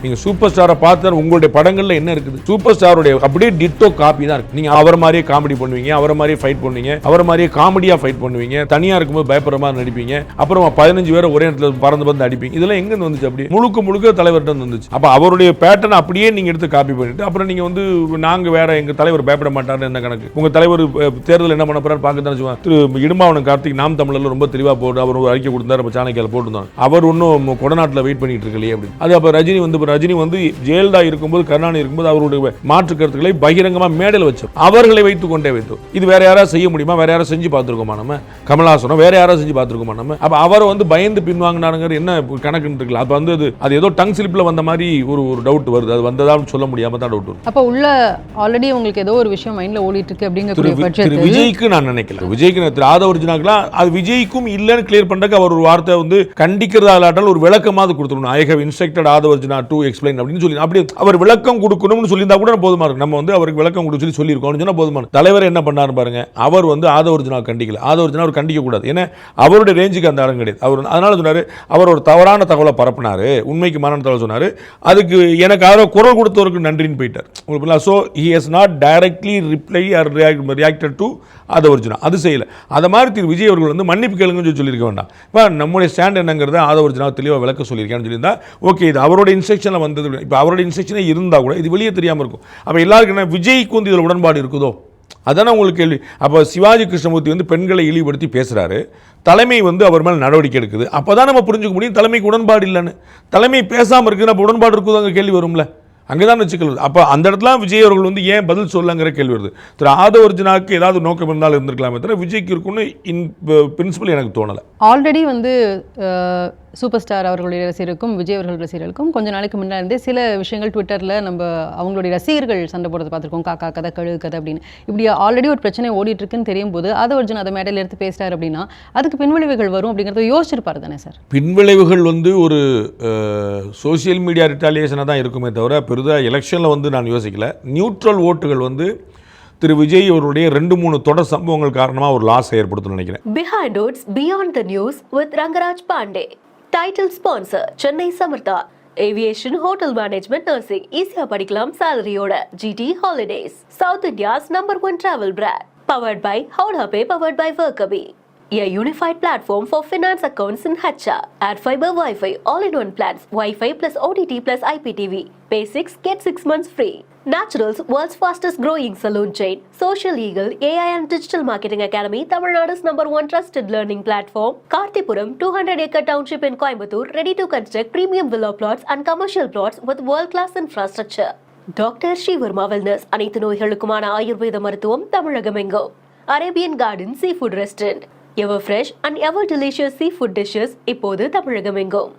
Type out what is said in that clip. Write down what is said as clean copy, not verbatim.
நீங்க சூப்பர் ஸ்டாரை பார்த்தா உங்களுடைய படங்கள்ல என்ன இருக்குது? சூப்பர் ஸ்டாரோட அப்படியே டிட்டோ காப்பி தான் இருக்கு. நீங்க அவரை மாதிரியே காமெடி பண்ணுவீங்க, அவரை மாதிரியே ஃபைட் பண்ணுவீங்க, அவரை மாதிரியே காமெடியா ஃபைட் பண்ணுவீங்க, தனியா இருக்கும்போது பயப்படுற மாதிரி நடிப்பீங்க, அப்புறம் 15 பேரை ஒரே இடத்துல பறந்து அடிப்பீங்க. இதெல்லாம் எங்க இருந்து வந்துச்சு? அப்படி முழுக்க தலைவர்கிட்ட வந்துச்சு. அப்ப அவருடைய பேட்டர்ன் அப்படியே நீங்க எடுத்து காப்பி பண்ணிட்டு அப்புறம் நீங்க வந்து நாங்க வேற எங்க தலைவர் பயப்பட மாட்டாரு என்ன கணக்கு? உங்க தலைவர் தேர்தல் என்ன பண்ண போறாரு பார்க்க தானே சொல்லுவாங்க. திரு இடும்பாவனம் கார்த்திக் நாம் தமிழர்ல ரொம்ப தெளிவா போட்டு அவர் ஒரு அறிக்கை கொடுத்தாரு, நம்ம சாணக்கியால போட்டுருந்தாங்க. அவர் ஒன்னும் கொடநாட்டில் வெயிட் பண்ணிட்டு இருக்கலையே அப்படின்னு. அது அப்ப ரஜினி வந்து ஜெயலலிதா இருக்கும்போது கருணாநிதி இருக்கும்போது அவருடைய மாற்று கருத்துக்களை பகிரங்கமா மேடையில் வச்சோம். அவர்களை வைத்துக் கொண்டே வைத்தோம். இது வேற யாராவது செய்ய முடியுமா? வேற யாராவது செஞ்சு பார்த்திருக்கோமா? நம்ம கமலஹாசனம் வேற யாராவது செஞ்சு பார்த்திருக்கோமா? நம்ம அப்ப அவரை வந்து பயந்து பின்வாங்கினாருங்கிற என்ன கணக்குன்னு இருக்குல்ல. அப்ப வந்து அது ஏதோ டங் ஸ்லிப்ல வந்த மாதிரி ஒரு டவுட் வருது. அது வந்ததான்னு சொல்ல முடியாம தான் டவுட் வருது. அப்ப உள்ள ஆல்ரெடி உங்களுக்கு ஏதோ ஒரு விஷயம் மைண்ட்ல ஓடிட்டு இருக்கு அப்படிங்கக்கூடிய பட்சத்தில் விஜய்க்கு நான் நினைக்கல. விஜய்க்கு திரு ஆதவர்ஜுனாக்கெல்லாம் அது விஜய்க்கும் இல்லைன்னு கிளியர் பண்றதுக்கு அவர் ஒரு வார்த்தை வந்து கண்டிக்கிறதாலாட்டால் ஒரு விளக்கமாவது கொடுத்துடணும். I have instructed Aadhav Arjuna to explain அப்படின்னு சொல்லி அப்படி அவர் விளக்கம் கொடுக்கணும்னு சொல்லியிருந்தா கூட போதுமா இருக்கு. நம்ம வந்து அவருக்கு விளக்கம் கொடுத்து சொல்லியிருக்கோம்னு சொன்னா போதுமான. தலைவர் என்ன பண்ணாரு பாருங்க, அவர் வந்து ஆதவர்ஜுனா கண்டிக்கல. ஆதவர்ஜுனா அவர் கண்டிக்க கூடாது. ஏன்னா அவருடைய ரேஞ்சுக்கு அந்த இடம் கிடையாது. அவர் அதனால சொன்னாரு, அவர் ஒரு தவறான தகவலை பரப்பினாரு, உண்மைக்கு மாறான தகவல் சொன்னாரு, அதுக்கு எனக்கு அவரை குரல் கொடுத்தவருக்கு நன்றின்னு போயிட்டார். உங்களுக்கு so he has not directly reply or reacted to Aadhav Arjuna. அது செய்யல. அதை மாதிரி திரு விஜய் அவர்கள் வந்து மன்னிப்பு கேளுங்கன்னு சொல்லியிருக்க வேண்டாம். இப்போ நம்முடைய ஸ்டாண்ட் என்னங்கிறத ஆதவர்ஜுனா தெளிவாக விளக்க சொல்லியிருக்கேன்னு சொல்லியிருந்தா ஓகே, இது அவரோட இன்ஸ்ட்ரக்ஷனில் வந்தது. இப்போ அவரோட இன்ஸ்ட்ரக்ஷனே இருந்தால் கூட இது வெளியே தெரியாமல் இருக்கும். அப்போ எல்லாருக்கும் என்ன விஜய்க்கு வந்து இதில் உடன்பாடு இருக்குதோ? அதான உங்களுக்கு கேள்வி. அப்போ சிவாஜி கிருஷ்ணமூர்த்தி வந்து பெண்களை இழிவுபடுத்தி பேசுகிறாரு, தலைமை வந்து அவர் மேலே நடவடிக்கை எடுக்குது. அப்போ தான் நம்ம புரிஞ்சுக்க முடியும் தலைமைக்கு உடன்பாடு இல்லைன்னு. தலைமை பேசாமல் இருக்குதுன்னு அப்போ உடன்பாடு இருக்குதோ அங்கே கேள்வி வரும்ல. அங்கே தான் வச்சுக்கிறது. அப்போ அந்த இடத்துல விஜய் அவர்கள் வந்து ஏன் பதில் சொல்லங்கிற கேள்வி வருது. திரு ஆதவர்ஜுனாவுக்கு ஏதாவது நோக்கம் இருந்தாலும் இருந்திருக்கலாமே தவிர விஜய்க்கு இருக்குன்னு இன் பிரின்சிபல் எனக்கு தோணலை. ஆல்ரெடி வந்து சூப்பர் ஸ்டார் அவர்களுடைய ரசிகருக்கும் விஜய் அவர்கள் ரசிகர்களுக்கும் கொஞ்சம் நாளைக்கு முன்னாடி இருந்தே சில விஷயங்கள் ட்விட்டரில் நம்ம அவங்களுடைய ரசிகர்கள் சண்டை போடுறது பார்த்துருக்கோம். காக்கா கதை கழுகு கதை அப்படின்னு இப்படி ஆல்ரெடி ஒரு பிரச்சனை ஓடிட்டு இருக்குன்னு தெரியும் போது ஆதவர்ஜுனா அதை மேடையில் எடுத்து பேசிட்டார் அப்படின்னா அதுக்கு பின்விளைவுகள் வரும் அப்படிங்கிறத யோசிச்சிருப்பாரு தானே சார்? பின்விளைவுகள் வந்து ஒரு சோசியல் மீடியா ரிட்டாலியேஷனாக தான் இருக்குமே தவிர பெரிதாக எலெக்ஷனில் வந்து நான் யோசிக்கல. நியூட்ரல் ஓட்டுகள் வந்து திரு விஜய் அவருடைய 2-3 தொடர் சம்பவங்கள் காரணமாக ஒரு லாஸ் ஏற்படுத்தும் நினைக்கிறேன். Behind Odds Beyond the News with Rangaraj Pandey. Title sponsor Chennai Samartha. Aviation Hotel Management Nursing. Easy படிக்கலாம் salary-ஓட. GT Holidays. South India's #1 travel brand. Powered by Howrah Pay, powered by Workabi. A unified platform for finance accounts in HR. Add fiber Wi-Fi, all-in-one plans. Wi-Fi plus OTT plus IPTV. Pay 6, get 6 months free. Naturals, world's fastest growing salon chain. Social Eagle, AI and Digital Marketing Academy, Tamil Nadu's #1 trusted learning platform. Karthipuram, 200-acre township in Coimbatore, ready to construct premium villa plots and commercial plots with world-class infrastructure. Dr. Shivarma Wellness, அனைத்து நோய்களுக்குமான ஆயுர்வேத மருத்துவம் தமிழகமெங்கும். Arabian Garden Seafood Restaurant. Ever fresh and ever delicious seafood dishes இப்போது தமிழகமெங்கும்.